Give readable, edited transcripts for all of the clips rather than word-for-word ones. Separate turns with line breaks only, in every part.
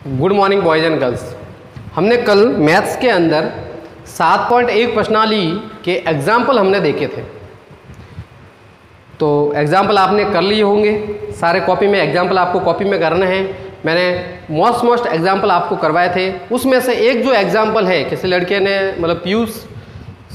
Good morning boys and girls. हमने कल maths के अंदर 7.1 प्रश्नावली के एग्जाम्पल हमने देखे थे। तो एग्जाम्पल आपने कर लिए होंगे सारे कॉपी में। एग्जाम्पल आपको कॉपी में करने हैं। मैंने मोस्ट एग्जाम्पल आपको करवाए थे। उसमें से एक जो एग्जाम्पल है, किसी लड़के ने, मतलब पीयूष,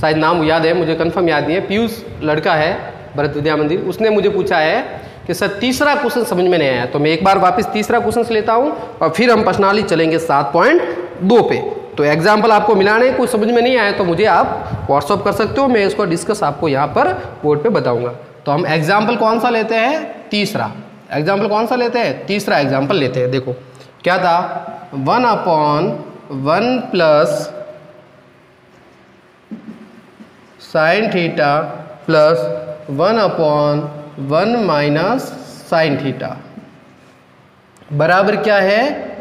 शायद नाम याद है, मुझे कंफर्म याद नहीं है, पीयूष लड़का है भरत विद्या मंदिर, उसने मुझे पूछा है कि सर तीसरा क्वेश्चन समझ में नहीं आया। तो मैं एक बार वापस तीसरा क्वेश्चन लेता हूं और फिर हम प्रश्नावली चलेंगे 7.2 पे। तो एग्जाम्पल आपको मिलाने कुछ समझ में नहीं आया तो मुझे आप व्हाट्सअप कर सकते हो, मैं इसको डिस्कस आपको यहाँ पर बोर्ड पे बताऊंगा। तो हम एग्जाम्पल कौन सा लेते हैं? तीसरा। एग्जाम्पल कौन सा लेते हैं? तीसरा एग्जाम्पल लेते हैं। देखो क्या था, 1/1 plus sine theta plus 1/1 minus sine theta बराबर क्या है?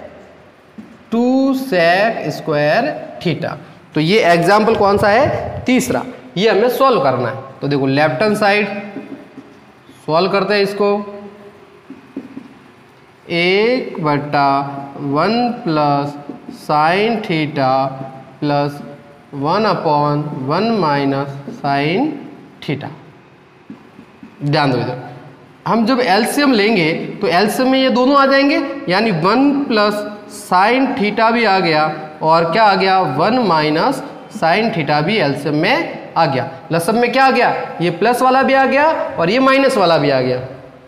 2 sec स्क्वायर थीटा। तो ये एग्जाम्पल कौन सा है? तीसरा। ये हमें सॉल्व करना है। तो देखो लेफ्ट हैंड साइड सॉल्व करते हैं इसको। 1/1 plus sine theta plus 1/1 minus sine theta. ध्यान दो इधर, हम जब एलसीएम लेंगे तो एलसीएम में ये दोनों आ जाएंगे, यानी 1 प्लस साइन थीटा भी आ गया और क्या आ गया? 1 माइनस साइन थीटा भी एलसीएम में आ गया। लसम में क्या आ गया? ये प्लस वाला भी आ गया और ये माइनस वाला भी आ गया।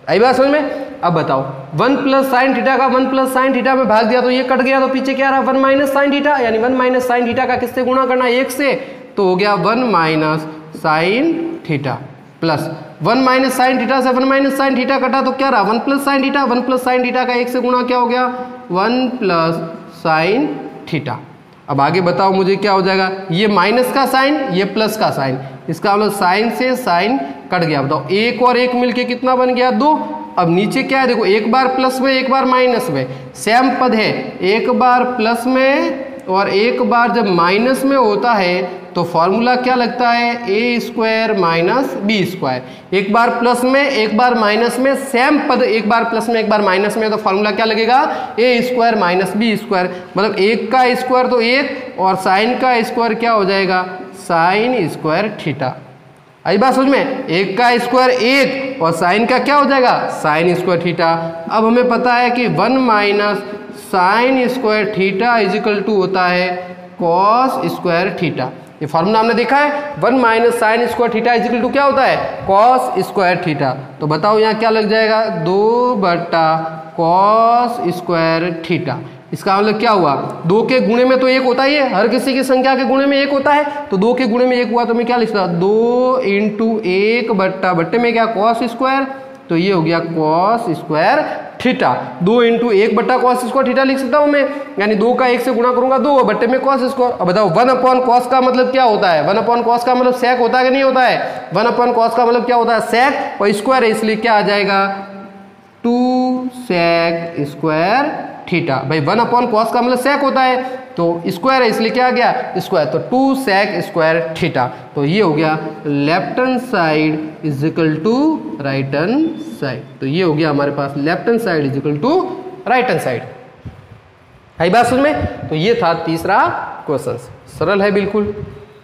आई बात समझ में? अब बताओ, 1 प्लस साइन थीटा का 1 प्लस साइन थीटा में भाग दिया तो ये कट गया, तो पीछे क्या रहा? 1 माइनस साइन थीटा, यानी 1 माइनस साइन थीटा का किससे गुणा करना? 1 से। तो हो गया 1 minus sine theta plus 1 minus sine theta से 1 माइनस साइन थीटा कटा तो क्या रहा? 1 plus sine theta. 1 plus sine theta का 1 से गुणा क्या हो गया? 1 प्लस साइन थीटा। अब आगे बताओ मुझे क्या हो जाएगा? ये माइनस का साइन, ये प्लस का साइन, इसका मतलब साइन से साइन कट गया। बताओ 1 और 1 मिलके कितना बन गया? 2। अब नीचे क्या है? देखो एक बार प्लस में एक बार माइनस में, सेम पद है। एक बार प्लस में और एक बार जब माइनस में होता है तो फॉर्मूला क्या लगता है? ए स्क्वायर माइनस बी स्क्वायर। एक बार प्लस में एक बार माइनस में, सेम पद, एक बार प्लस में एक बार माइनस में, तो फॉर्मूला क्या लगेगा? ए स्क्वायर माइनस बी स्क्वायर। मतलब 1 का स्क्वायर तो 1 और साइन का स्क्वायर क्या हो जाएगा? Sine square theta. आई बात समझ में? 1 का स्क्वायर 1 और साइन का क्या हो जाएगा? Sine square theta. अब हमें पता है कि 1 minus sine square theta is equal to होता है कॉस स्क्वायर थीटा। ये फॉर्मूला हमने देखा है। 1 minus sine square theta is equal to क्या होता है? Cos square theta. तो बताओ यहाँ क्या लग जाएगा? 2/कॉस स्क्वायर थीटा। इसका मतलब क्या हुआ? 2 के गुणे में तो 1 होता ही है, हर किसी की संख्या के गुणे में 1 होता है। तो 2 के गुणे में 1 हुआ तो मैं क्या लिखता? 2 × 1 बट्टे में क्या? Cos square. तो ये हो गया कॉस स्क्वायर थीटा। 2 × 1 बट्टा कॉस स्क्वायर थीटा लिख सकता हूँ मैं, यानी 2 का 1 से गुणा करूंगा 2 बट्टे में कॉस स्क्वायर। अब बताओ 1/cos का मतलब क्या होता है? 1/cos का मतलब सेक होता है कि नहीं होता है? 1/cos का मतलब क्या होता है? सेक, और स्क्वायर है इसलिए क्या आ जाएगा? 2 sec स्क्वायर थीटा। भाई 1/cos का मतलब सेक होता है, तो स्क्वायर है इसलिए क्या आ गया? स्क्वायर। तो 2 sec स्क्वायर थीटा। तो ये हो गया left hand side is equal to right hand side. तो ये हो गया हमारे पास left hand side is equal to right hand side. है बात समझ में? तो ये था तीसरा क्वेश्चन। सरल है बिल्कुल।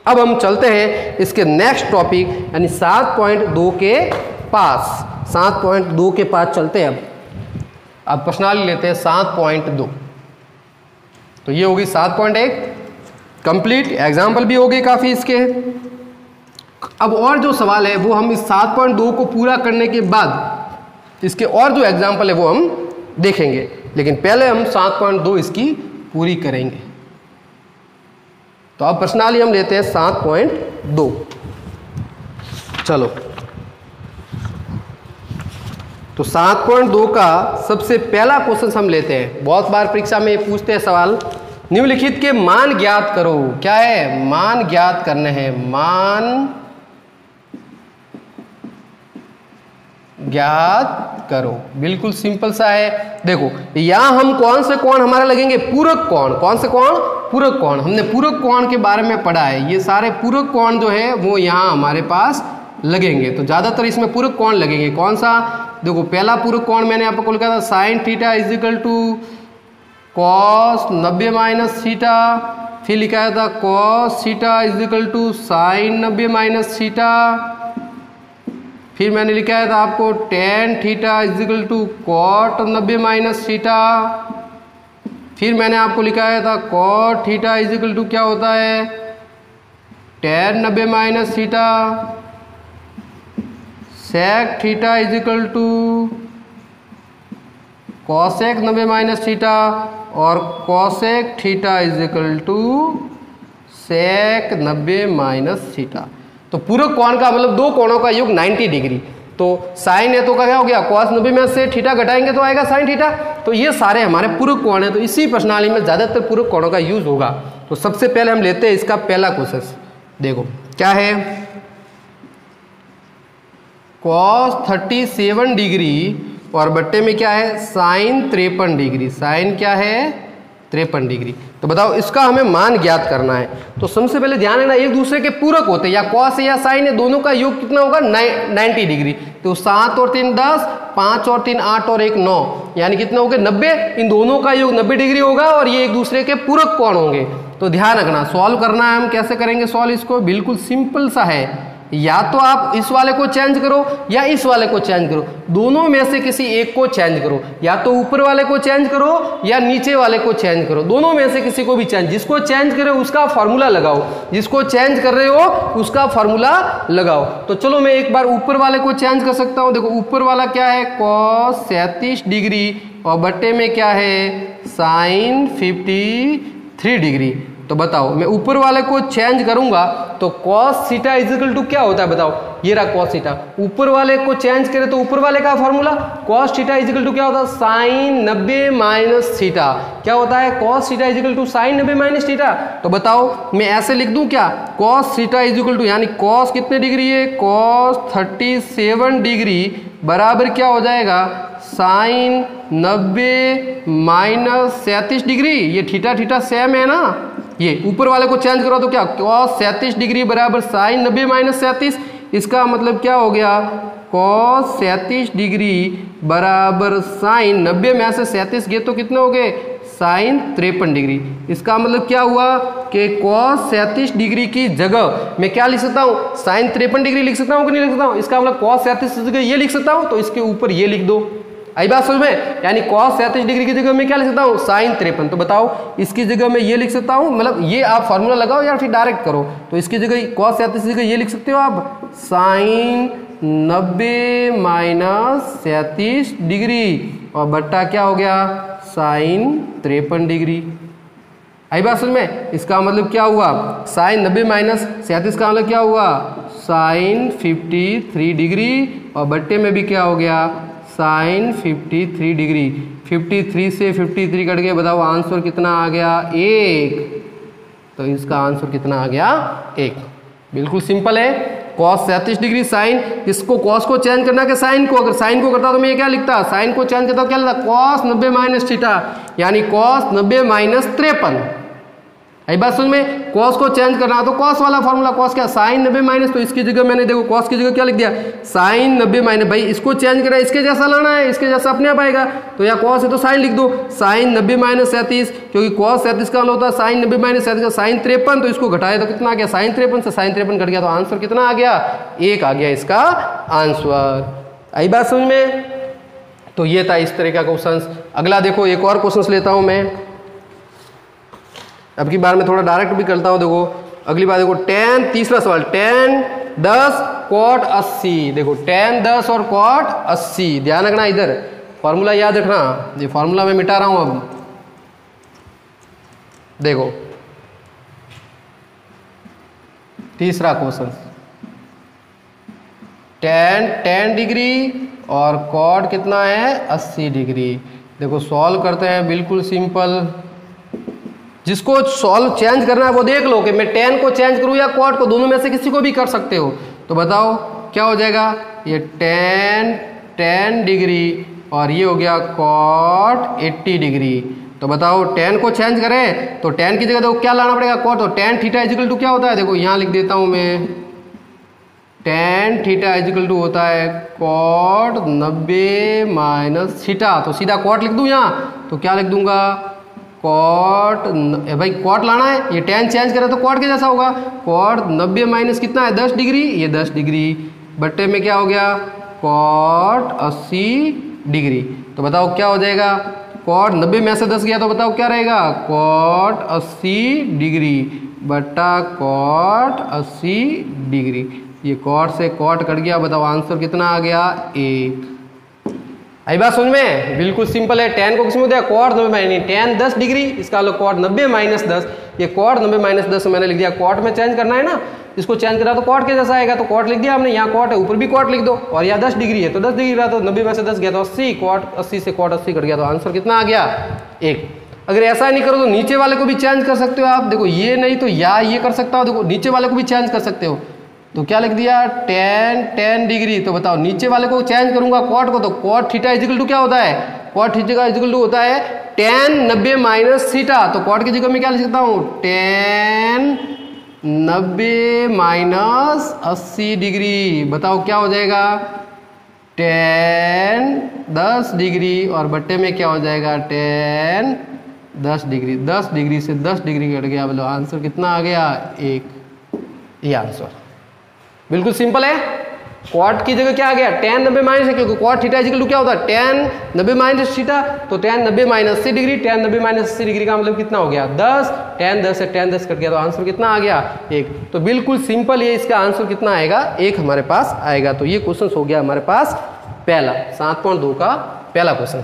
अब हम चलते हैं इसके नेक्स्ट टॉपिक, यानी 7.2 के पास। 7.2 के पास चलते हैं। अब प्रश्नावली लेते हैं 7.2। तो ये होगी 7.1 कंप्लीट। एग्जाम्पल भी हो गए काफ़ी इसके। अब और जो सवाल है वो हम इस 7.2 को पूरा करने के बाद इसके और जो एग्जाम्पल है वो हम देखेंगे, लेकिन पहले हम 7.2 इसकी पूरी करेंगे। तो अब प्रश्नावली हम लेते हैं 7.2। चलो, तो 7.2 का सबसे पहला क्वेश्चन हम लेते हैं। बहुत बार परीक्षा में पूछते हैं सवाल, निम्नलिखित के मान ज्ञात करो। क्या है? मान ज्ञात करने हैं। मान ज्ञात करो। बिल्कुल सिंपल सा है। देखो यहां हम कौन से कोण हमारा लगेंगे? पूरक कोण। कौन से कोण? पूरक कोण। हमने पूरक कोण के बारे में पढ़ा है। ये सारे पूरक कोण जो है वो यहां हमारे पास लगेंगे। तो ज़्यादातर इसमें पूरक कोण लगेंगे। कौन सा? देखो पहला पूरक कोण मैंने आपको लिखा था sine theta is equal to cos 90 minus theta, फिर लिखा था cos theta is equal to sine 90 minus theta, फिर मैंने लिखा था आपको tan theta is equal to cot 90 minus theta, फिर मैंने आपको लिखाया था cot theta is equal to क्या होता है tan 90 minus theta, sec theta is equal to cosec 90 minus theta, और cosec theta is equal to sec 90 minus theta. तो पूरक कोण का मतलब दो कोणों का योग 90 डिग्री। तो साइन है तो क्या हो गया कॉस 90 में से थीटा घटाएंगे तो आएगा साइन थीटा। तो ये सारे हमारे पूरक कोण है, तो इसी प्रश्नावली में ज़्यादातर पूरक कोणों का यूज होगा। तो सबसे पहले हम लेते हैं इसका पहला क्वेश्चन, देखो क्या है, कॉस 37 डिग्री और बट्टे में क्या है साइन 53 डिग्री, साइन क्या है 53 डिग्री। तो बताओ इसका हमें मान ज्ञात करना है। तो सबसे पहले ध्यान देना एक दूसरे के पूरक होते हैं, या कॉस है या साइन है, दोनों का योग कितना होगा 90 डिग्री। तो 7 और 3 10, 5 और 3 8 और 1 9, यानी कितना हो गया 90। इन दोनों का योग 90 डिग्री होगा और ये एक दूसरे के पूरक कोण होंगे। तो ध्यान रखना, सॉल्व करना है, हम कैसे करेंगे सॉल्व इसको, बिल्कुल सिंपल सा है। या तो आप इस वाले को चेंज करो या इस वाले को चेंज करो, दोनों में से किसी एक को चेंज करो, या तो ऊपर वाले को चेंज करो या नीचे वाले को चेंज करो, दोनों में से किसी को भी चेंज, जिसको चेंज करे उसका फॉर्मूला लगाओ, जिसको चेंज कर रहे हो उसका फॉर्मूला लगाओ। तो चलो मैं एक बार ऊपर वाले को चेंज कर सकता हूं। देखो ऊपर वाला क्या है कॉस 37 डिग्री और बट्टे में क्या है साइन 53 डिग्री। तो बताओ मैं ऊपर वाले को चेंज करूंगा तो cos theta is equal to क्या होता है, बताओ ये रहा cos थीटा। ऊपर वाले को चेंज करें तो ऊपर वाले का formula cos theta is equal to क्या होता है साइन 90 माइनस थीटा। क्या होता है cos theta is equal to sine 90 minus theta. तो बताओ मैं ऐसे लिख दूं क्या cos theta is equal to, यानी cos कितने डिग्री है cos 37 डिग्री बराबर क्या हो जाएगा साइन 90 माइनस 37 डिग्री। ये थीटा थीटा सेम है ना, ये ऊपर वाले को चेंज करो तो क्या cos 37 डिग्री बराबर साइन 90 माइनस 37। इसका मतलब क्या हो गया cos 37 डिग्री बराबर साइन 90 में से 37 गए तो कितने हो गए साइन 53 डिग्री। इसका मतलब क्या हुआ कि cos 37 डिग्री की जगह मैं क्या लिख सकता हूँ साइन 53 डिग्री लिख सकता हूँ कि नहीं लिख सकता हूँ। इसका मतलब cos 37 की जगह ये लिख सकता हूँ, तो इसके ऊपर ये लिख दो। आई बात समझ में, यानी cos 37 डिग्री की जगह मैं क्या लिख सकता हूँ साइन 53। तो बताओ इसकी जगह मैं ये लिख सकता हूँ, मतलब ये आप फॉर्मूला लगाओ या फिर डायरेक्ट करो। तो इसकी जगह cos 37 की जगह ये लिख सकते हो आप साइन 90 माइनस 37 डिग्री और बट्टा क्या हो गया साइन 53 डिग्री। आई बात समझ में, इसका मतलब क्या हुआ साइन 90 माइनस 37 का मतलब क्या हुआ साइन 53 डिग्री और बट्टे में भी क्या हो गया साइन 53 डिग्री। 53 से 53 कट गए, बताओ आंसर कितना आ गया 1। तो इसका आंसर कितना आ गया 1। बिल्कुल सिंपल है। cos 37 डिग्री साइन, इसको cos को चेंज करना के साइन को, अगर साइन को करता तो मैं क्या लिखता साइन को चेंज करता तो क्या लिखता cos 90 माइनस थीटा, यानी cos 90 माइनस 53। आई बात समझ में, cos को चेंज करना तो cos वाला फॉर्मूला cos क्या साइन 90 माइनस, तो इसकी जगह मैंने देखो cos की जगह क्या लिख दिया साइन 90 माइनस। भाई इसको चेंज करना है, इसके जैसा लाना है, इसके जैसा अपने आप आएगा। तो या cos है तो साइन लिख दो साइन 90 माइनस 37, क्योंकि cos 37 का होता है साइन 90 माइनस 37 का साइन 53। तो इसको घटाए तो कितना आ गया साइन 53 से साइन 53 घट गया, तो आंसर कितना आ गया 1 आ गया इसका आंसर। आई बात समझ में। तो ये था इस तरह का क्वेश्चन। अगला देखो एक और क्वेश्चन लेता हूं मैं, अब की बार मैं थोड़ा डायरेक्ट भी करता हूं। देखो अगली बार देखो tan, तीसरा सवाल tan 10 cot 80। देखो tan 10 और cot 80, ध्यान रखना, इधर फॉर्मूला याद रखना। ये फॉर्मूला मैं मिटा रहा हूं अब। देखो तीसरा क्वेश्चन tan 10 डिग्री और cot कितना है 80 डिग्री। देखो सॉल्व करते हैं, बिल्कुल सिंपल। जिसको सॉल्व चेंज करना है वो देख लो कि मैं tan को चेंज करूं या cot को, दोनों में से किसी को भी कर सकते हो। तो बताओ क्या हो जाएगा, ये tan 10 डिग्री और ये हो गया cot 80 डिग्री। तो बताओ tan को चेंज करें तो tan की जगह देखो क्या लाना पड़ेगा cot। तो tan theta is equal to क्या होता है, देखो यहाँ लिख देता हूँ मैं, tan theta is equal to होता है cot 90 माइनस थीटा। तो सीधा cot लिख दूँ यहाँ, तो क्या लिख दूंगा कॉट, भाई कॉट लाना है, ये टेन चेंज करें तो कॉट के जैसा होगा। कॉट 90 माइनस कितना है 10 डिग्री, ये 10 डिग्री बट्टे में क्या हो गया कॉट 80 डिग्री। तो बताओ क्या हो जाएगा, कॉट 90 में से 10 गया तो बताओ क्या रहेगा, कॉट 80 डिग्री बट्टा कॉट 80 डिग्री। ये कॉट से कॉट कट गया, बताओ आंसर कितना आ गया 1। आई बात समझ में, बिल्कुल सिंपल है। टेन को किसमें दिया कॉट 90 माइनस टेन 10 डिग्री, इसका लो कॉट 90 माइनस 10, ये कॉट 90 माइनस 10 मैंने लिख दिया। कॉट में चेंज करना है ना, इसको चेंज करा तो कॉट के जैसा आएगा, तो कॉट लिख दिया हमने, यहाँ कॉट है ऊपर भी कॉट लिख दो, और यहाँ 10 डिग्री है तो 10 डिग्री रहा, तो 90 में से 10 गया तो 80, कॉट 80 से कॉट 80 कट गया, तो आंसर कितना आ गया 1। अगर ऐसा नहीं करो तो नीचे वाले को भी चेंज कर सकते हो आप, देखो ये नहीं तो या ये कर सकता हो, देखो नीचे वाले को भी चेंज कर सकते हो। तो क्या लिख दिया टेन डिग्री, तो बताओ नीचे वाले को चेंज करूंगा कॉट को, तो कॉट थीटा इजिकल टू क्या होता है, कॉट थीटा इजिकल टू होता है टेन 90 माइनस थीटा, तो कॉट की जगह में क्या लिख सकता हूँ टेन 90 माइनस 80 डिग्री। बताओ क्या हो जाएगा टेन 10 डिग्री और बट्टे में क्या हो जाएगा टेन 10 डिग्री, 10 डिग्री से 10 डिग्री कट गया, बोलो आंसर कितना आ गया 1। ये आंसर बिल्कुल सिंपल है। कॉट की जगह क्या आ गया टेन 90 माइनस है, क्योंकि कॉट थीटा इजिकल टू क्या होता है टेन 90 माइनस थीटा, तो ten 90 minus 80 degree, ten 90 minus 80 degree का मतलब कितना हो गया 10, टेन 10 से टेन 10 कट गया, तो आंसर कितना आ गया 1। तो बिल्कुल सिंपल ये, इसका आंसर कितना आएगा 1 हमारे पास आएगा। तो ये क्वेश्चन हो गया हमारे पास पहला 7.2 का पहला क्वेश्चन।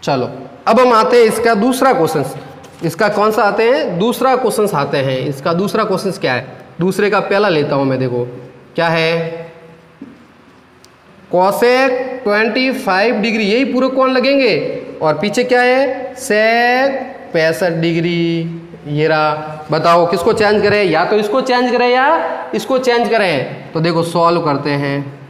चलो अब हम आते हैं इसका दूसरा क्वेश्चन, इसका कौन सा आते हैं दूसरा क्वेश्चन आते हैं। इसका दूसरा क्वेश्चन क्या है, दूसरे का पहला लेता हूं मैं, देखो क्या है कोसेक 25 डिग्री, यही पूरे कोण लगेंगे, और पीछे क्या है सेक 65 डिग्री, ये रहा। बताओ किसको चेंज करें, या तो इसको चेंज करें या इसको चेंज करें। तो देखो सॉल्व करते हैं,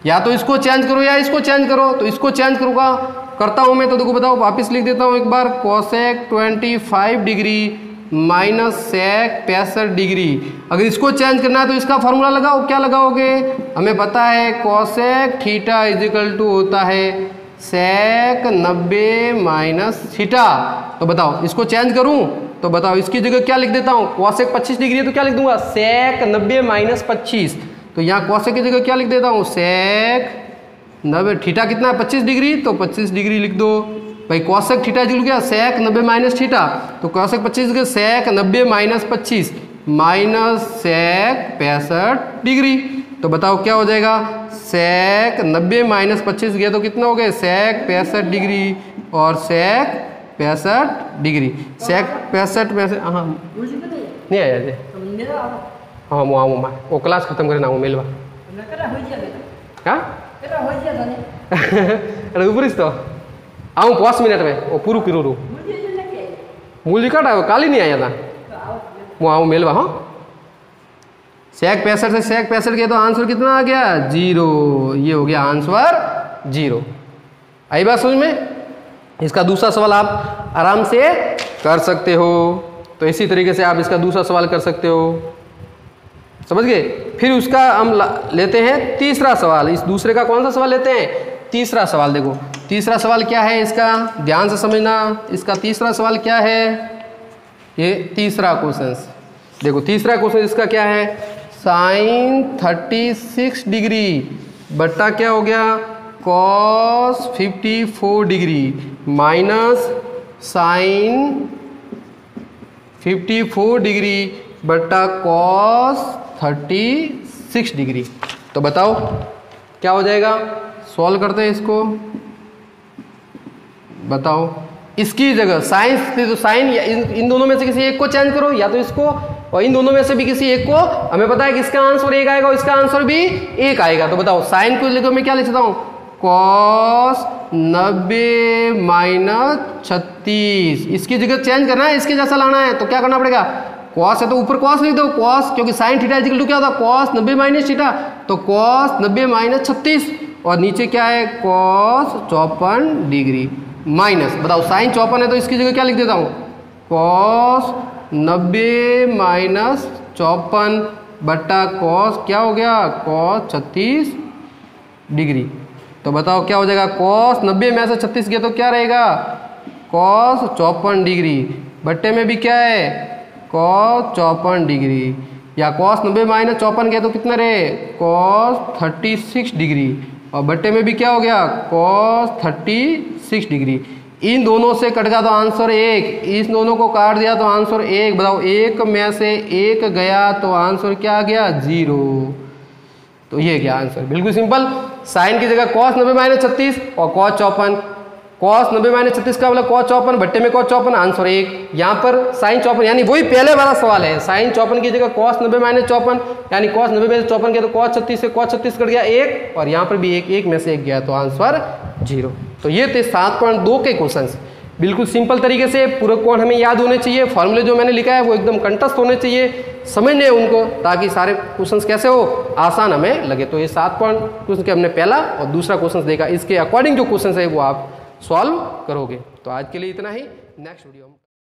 या तो इसको चेंज करो या इसको चेंज करो, तो इसको चेंज करूँगा करता हूं मैं। तो देखो बताओ वापस लिख देता हूं एक बार, cosec 25 degree minus sec 65 degree. अगर इसको चेंज करना है तो इसका फॉर्मूला लगाओ, क्या लगाओगे, हमें पता है कोसेक थीटा इजिकल टू होता है सेक 90 माइनस थीटा। तो बताओ इसको चेंज करूं, तो बताओ इसकी जगह क्या लिख देता हूं, कोसेक 25 डिग्री है तो क्या लिख दूंगा सेक 90 माइनस 25, तो यहाँ कोसेक की जगह क्या लिख देता हूँ सेक 90, थीटा कितना है 25 डिग्री, तो 25 डिग्री लिख दो भाई। कोसेक थीटा इजिकल क्या सेक 90 माइनस थीटा, तो कोसेक 25 के सेक 90 माइनस 25 माइनस सेक 65 डिग्री। तो बताओ क्या हो जाएगा सेक 90 माइनस 25 गया तो कितना हो गया सेक 65 डिग्री और सेक 65 डिग्री, सेक 65 हाँ नहीं आया जी, हाँ ମୁଁ आऊँ माँ वो क्लास खत्म करे ना वो मिलवा हाँ अरे ऊपर तो आऊँ 5 मिनट में वो पूरू किरू रू मूल जी काटा काली नहीं आया था वो आऊँ मिलवा। हाँ सेक 65 से सेक 65 गया तो आंसर कितना आ गया 0, ये हो गया आंसर 0। आई बात समझ में। इसका दूसरा सवाल आप आराम से कर सकते हो, तो इसी तरीके से आप इसका दूसरा सवाल कर सकते हो, समझ गए। फिर उसका हम लेते हैं तीसरा सवाल, इस दूसरे का कौन सा सवाल लेते हैं तीसरा सवाल। देखो तीसरा सवाल क्या है इसका, ध्यान से समझना, इसका तीसरा सवाल क्या है, ये तीसरा क्वेश्चन देखो, तीसरा क्वेश्चन इसका क्या है साइन 36 डिग्री बट्टा क्या हो गया cos 54 degree minus sine 54 degree बट्टा कॉस 36 डिग्री। तो बताओ क्या हो जाएगा, सॉल्व करते हैं इसको। बताओ इसकी जगह साइन थी तो साइन इन दोनों में से किसी एक को चेंज करो, या तो इसको और इन दोनों में से भी किसी एक को। हमें पता है कि इसका आंसर 1 आएगा और इसका आंसर भी 1 आएगा। तो बताओ साइन को जगह मैं क्या लिख सकता हूँ कॉस 90 माइनस 36, इसकी जगह चेंज करना है, इसके जैसा लाना है, तो क्या करना पड़ेगा कॉस है तो ऊपर कॉस लिख दो कॉस, क्योंकि साइन थीटा इक्वल टू क्या होता है कॉस 90 माइनस थीटा, तो कॉस 90 माइनस 36 और नीचे क्या है कॉस 54 डिग्री माइनस। बताओ साइन 54 है तो इसकी जगह क्या लिख देता हूँ कॉस 90 माइनस 54 बट्टा कॉस क्या हो गया, कॉस 36 डिग्री। तो बताओ क्या हो जाएगा, कॉस 90 में से 36 गया तो क्या रहेगा, कॉस 54 डिग्री, बट्टे में भी क्या है, कॉस 54 डिग्री, या कॉस 90 माइनस 54 गया तो कितना रहे, कॉस 36 डिग्री, और बट्टे में भी क्या हो गया, कॉस 36 डिग्री। इन दोनों से कट गया तो आंसर 1, इस दोनों को काट दिया तो आंसर 1। बताओ 1 में से 1 गया तो आंसर क्या आ गया, 0। तो ये क्या आंसर, बिल्कुल सिंपल। साइन की जगह कॉस 90 माइनस 36 और कॉस 54, कॉस 90 माइनस 36 का मतलब कॉस 54, बट्टे में कॉस 54, आंसर 1। यहाँ पर साइन 54, यानी वही पहले वाला सवाल है, साइन 54 की जगह कॉस 90 माइनस 54, यानी कॉस 90 में से 54 गया तो कॉस 36 से कॉस 36 कट गया 1, और यहाँ पर भी 1 में से 1 गया तो आंसर 0। तो ये थे 7.2 के क्वेश्चंस। बिल्कुल सिंपल तरीके से पूरे कोड हमें याद होने चाहिए, फॉर्मूले जो मैंने लिखा है वो एकदम कंठस्थ होने चाहिए, समझने उनको, ताकि सारे क्वेश्चंस कैसे हो, आसान हमें लगे। तो ये 7 पॉइंट क्वेश्चन के हमने पहला और दूसरा क्वेश्चन देखा, इसके अकॉर्डिंग जो क्वेश्चन है वो आप सॉल्व करोगे। तो आज के लिए इतना ही, नेक्स्ट वीडियो